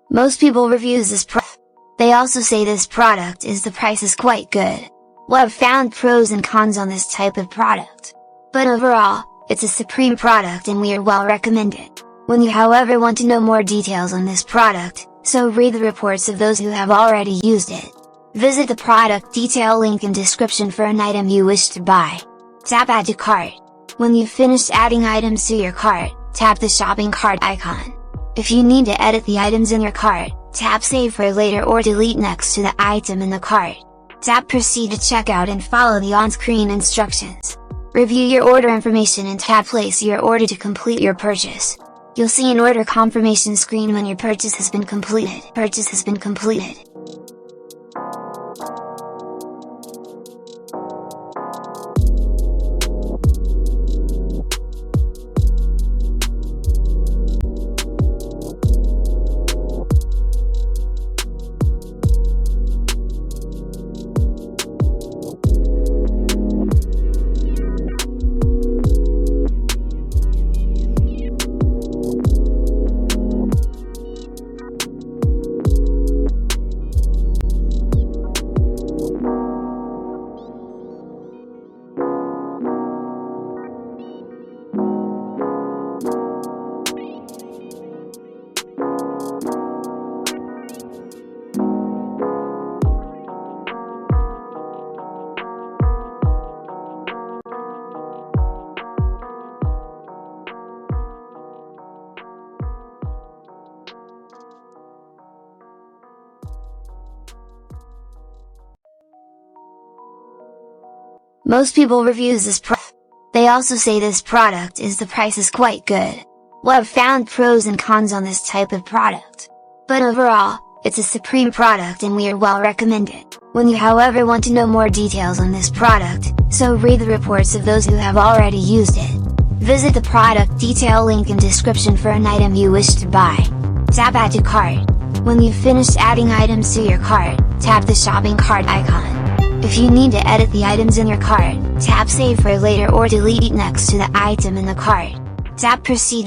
Most people reviews this product. They also say this product is the price is quite good. Well, I've found pros and cons on this type of product. But overall, it's a supreme product and we are well recommended. When you however want to know more details on this product, so read the reports of those who have already used it. Visit the product detail link in description for an item you wish to buy. Tap Add to Cart. When you've finished adding items to your cart, tap the shopping cart icon. If you need to edit the items in your cart, tap Save for later or delete next to the item in the cart. Tap Proceed to checkout and follow the on-screen instructions. Review your order information and tap Place your order to complete your purchase. You'll see an order confirmation screen when your purchase has been completed. Most people reviews this product. They also say this product is the price is quite good. Well, I've found pros and cons on this type of product. But overall, it's a supreme product and we are well recommended. When you however want to know more details on this product, so read the reports of those who have already used it. Visit the product detail link in description for an item you wish to buy. Tap Add to Cart. When you've finished adding items to your cart, tap the shopping cart icon. If you need to edit the items in your cart, tap Save for later or delete next to the item in the cart. Tap Proceed.